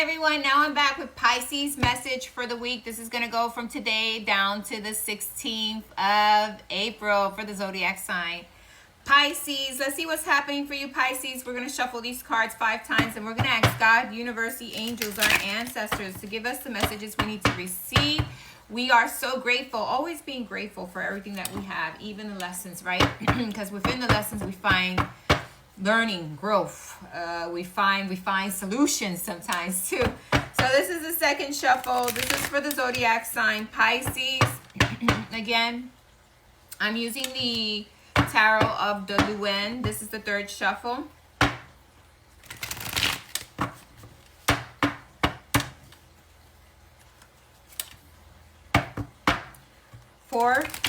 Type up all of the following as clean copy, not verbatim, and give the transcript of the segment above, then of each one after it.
everyone, now I'm back with Pisces message for the week. This is going to go from today down to the 16th of April for the zodiac sign Pisces. Let's see what's happening for you, Pisces. We're going to shuffle these cards 5 times and we're going to ask God, universe, the angels, our ancestors to give us the messages we need to receive. We are so grateful, always being grateful for everything that we have, even the lessons, right? Because within the lessons we find learning, growth. We find solutions sometimes too. So this is the second shuffle. This is for the zodiac sign Pisces. Again, I'm using the tarot of the Luen. This is the third shuffle. Fourth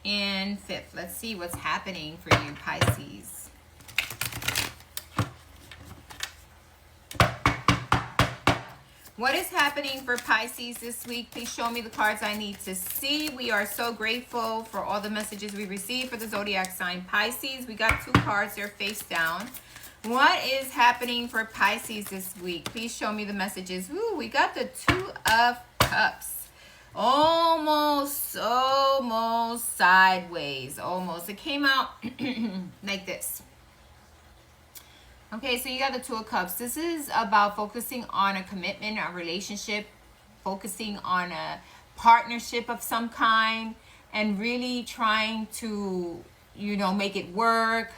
and fifth. Let's see what's happening for you, Pisces. What is happening for Pisces this week? Please show me the cards I need to see. We are so grateful for all the messages we received for the zodiac sign Pisces. We got 2 cards, they're face down. What is happening for Pisces this week? Please show me the messages. Ooh, we got the 2 of Cups. Almost sideways. Almost. It came out like this. Okay, so you got the 2 of Cups. This is about focusing on a commitment, a relationship, focusing on a partnership of some kind, and really trying to, make it work.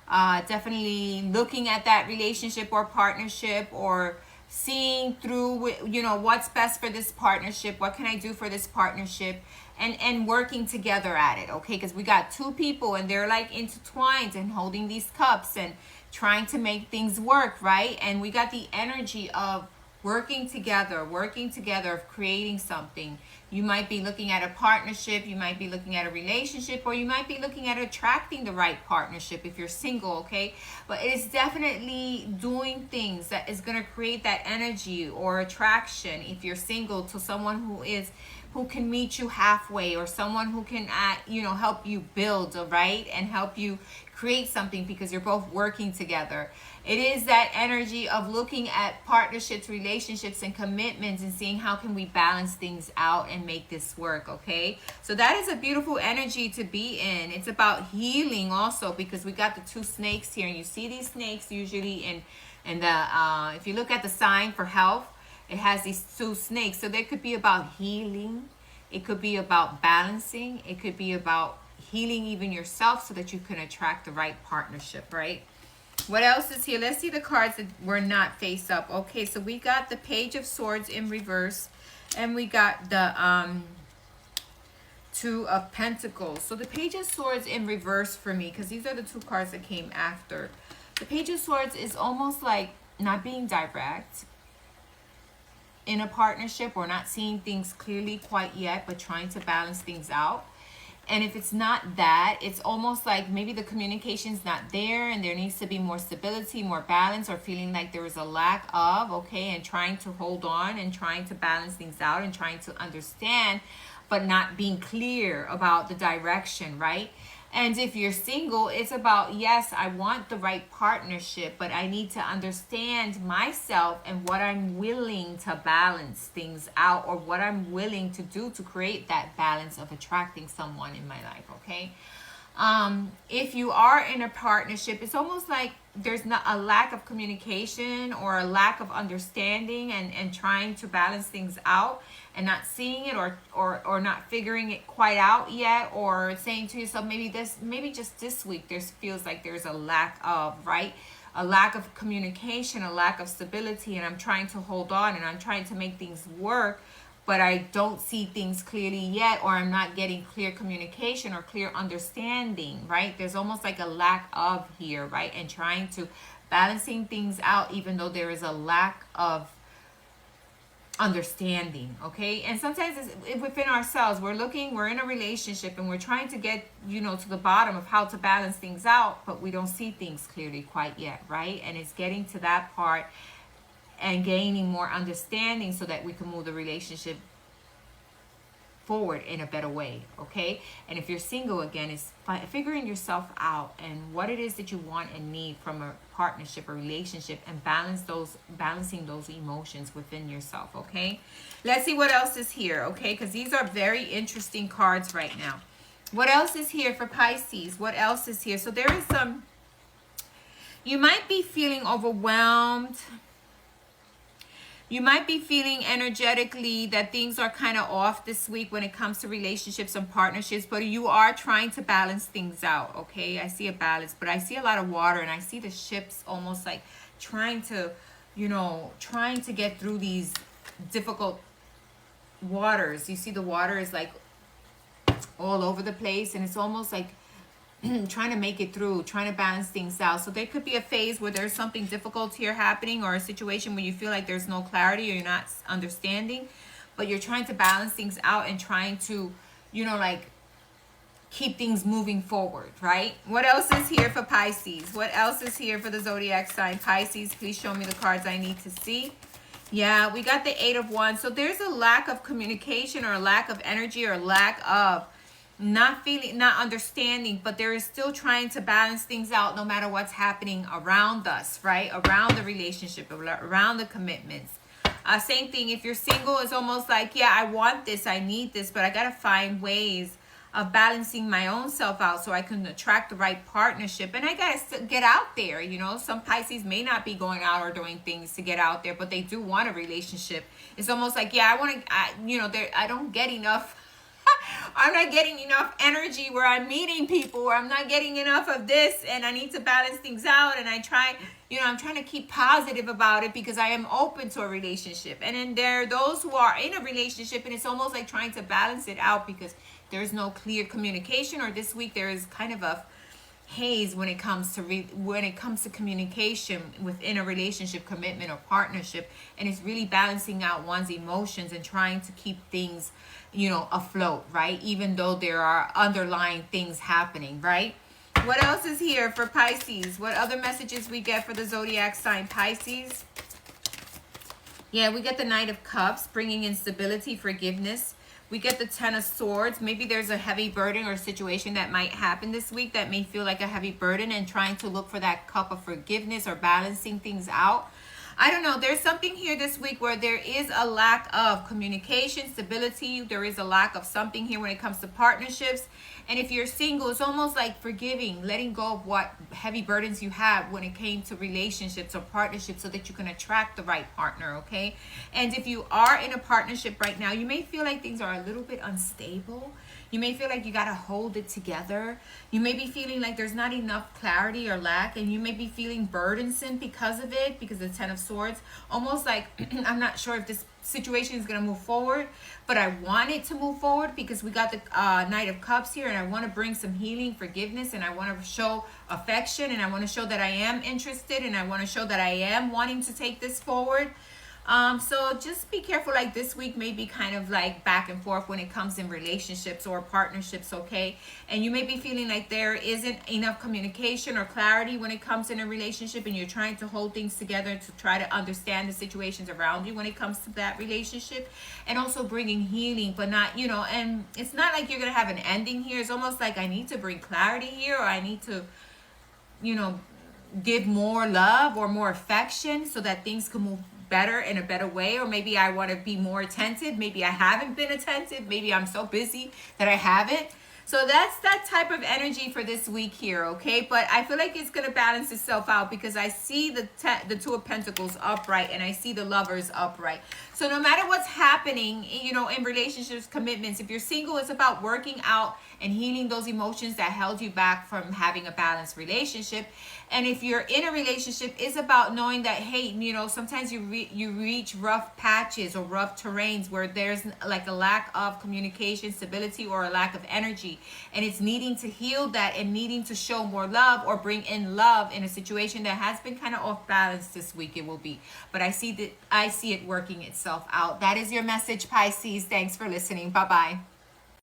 Definitely looking at that relationship or partnership, or seeing through, what's best for this partnership. What can I do for this partnership? And working together at it, okay? Because we got 2 people and they're like intertwined and holding these cups and trying to make things work, right? And we got the energy of working together, of creating something. You might be looking at a partnership, you might be looking at a relationship, or you might be looking at attracting the right partnership if you're single, okay? But it is definitely doing things that is going to create that energy or attraction if you're single, to someone who can meet you halfway, or someone who can help you build, right? And help you create something because you're both working together. It is that energy of looking at partnerships, relationships, and commitments and seeing how can we balance things out and make this work, okay? So that is a beautiful energy to be in. It's about healing also, because we got the 2 snakes here, and you see these snakes usually in the if you look at the sign for health, it has these 2 snakes. So they could be about healing. It could be about balancing. It could be about healing even yourself so that you can attract the right partnership, right? What else is here? Let's see the cards that were not face up. Okay, so we got the Page of Swords in reverse, and we got the 2 of Pentacles. So the Page of Swords in reverse for me, because these are the 2 cards that came after. The Page of Swords is almost like not being direct in a partnership, or not seeing things clearly quite yet, but trying to balance things out. And if it's not that, it's almost like maybe the communication's not there, and there needs to be more stability, more balance, or feeling like there is a lack of, okay, and trying to hold on and trying to balance things out and trying to understand, but not being clear about the direction, right? And if you're single, it's about, yes, I want the right partnership, but I need to understand myself and what I'm willing to balance things out, or what I'm willing to do to create that balance of attracting someone in my life, okay? If you are in a partnership, it's almost like there's not a lack of communication or a lack of understanding, and trying to balance things out and not seeing it, or not figuring it quite out yet, or saying to yourself, maybe just this week there feels like there's a lack of, right? A lack of communication, a lack of stability, and I'm trying to hold on and I'm trying to make things work, but I don't see things clearly yet, or I'm not getting clear communication or clear understanding, right? There's almost like a lack of here, right? And trying to balancing things out, even though there is a lack of understanding, okay? And sometimes it's within ourselves. We're in a relationship and we're trying to get, to the bottom of how to balance things out, but we don't see things clearly quite yet, right? And it's getting to that part and gaining more understanding so that we can move the relationship forward in a better way, okay? And if you're single, again, it's figuring yourself out and what it is that you want and need from a partnership or relationship, and balancing those emotions within yourself, okay? Let's see what else is here, okay? Because these are very interesting cards right now. What else is here for Pisces? What else is here? So there is some, you might be feeling overwhelmed. You might be feeling energetically that things are kind of off this week when it comes to relationships and partnerships, but you are trying to balance things out, okay? I see a balance, but I see a lot of water, and I see the ships almost like trying to, trying to get through these difficult waters. You see the water is like all over the place, and it's almost like trying to make it through, trying to balance things out. So there could be a phase where there's something difficult here happening, or a situation where you feel like there's no clarity or you're not understanding, but you're trying to balance things out and trying to, like keep things moving forward, right? What else is here for Pisces? What else is here for the zodiac sign Pisces? Please show me the cards I need to see. Yeah, we got the 8 of Wands. So there's a lack of communication, or a lack of energy, or a lack of not understanding, but there is still trying to balance things out no matter what's happening around us, right? Around the relationship, around the commitments. Same thing, if you're single, it's almost like, yeah, I want this, I need this, but I got to find ways of balancing my own self out so I can attract the right partnership. And I got to get out there, Some Pisces may not be going out or doing things to get out there, but they do want a relationship. It's almost like, yeah, I don't get enough. I'm not getting enough energy where I'm meeting people, or I'm not getting enough of this, and I need to balance things out. And I'm trying to keep positive about it because I am open to a relationship. And then there are those who are in a relationship, and it's almost like trying to balance it out because there's no clear communication, or this week there is kind of a haze when it comes to communication within a relationship, commitment, or partnership. And it's really balancing out one's emotions and trying to keep things afloat, right? Even though there are underlying things happening, right? What else is here for Pisces? What other messages we get for the zodiac sign Pisces? Yeah, we get the Knight of Cups, bringing in stability, forgiveness. We get the 10 of Swords. Maybe there's a heavy burden or situation that might happen this week that may feel like a heavy burden, and trying to look for that cup of forgiveness or balancing things out. I don't know. There's something here this week where there is a lack of communication, stability. There is a lack of something here when it comes to partnerships. And if you're single, it's almost like forgiving, letting go of what heavy burdens you have when it came to relationships or partnerships, so that you can attract the right partner, okay? And if you are in a partnership right now, you may feel like things are a little bit unstable. You may feel like you got to hold it together. You may be feeling like there's not enough clarity or lack, and you may be feeling burdensome because of it, because of the 10 of Swords. Almost like, I'm not sure if this situation is going to move forward, but I want it to move forward because we got the Knight of Cups here, and I want to bring some healing, forgiveness, and I want to show affection, and I want to show that I am interested, and I want to show that I am wanting to take this forward. So just be careful, like this week may be kind of like back and forth when it comes in relationships or partnerships, okay? And you may be feeling like there isn't enough communication or clarity when it comes in a relationship, and you're trying to hold things together to try to understand the situations around you when it comes to that relationship, and also bringing healing, but not, and it's not like you're going to have an ending here. It's almost like I need to bring clarity here, or I need to, give more love or more affection so that things can move better in a better way. Or maybe I want to be more attentive. Maybe I haven't been attentive. Maybe I'm so busy that I haven't. So that's that type of energy for this week here, okay? But I feel like it's going to balance itself out because I see the Two of Pentacles upright, and I see the Lovers upright. So no matter what's happening, in relationships, commitments, if you're single, it's about working out and healing those emotions that held you back from having a balanced relationship. And if you're in a relationship, it's about knowing that, hey, sometimes you reach rough patches or rough terrains where there's like a lack of communication, stability, or a lack of energy. And it's needing to heal that and needing to show more love or bring in love in a situation that has been kind of off balance this week. It will be. But I see it working itself out. That is your message, Pisces. Thanks for listening. Bye-bye.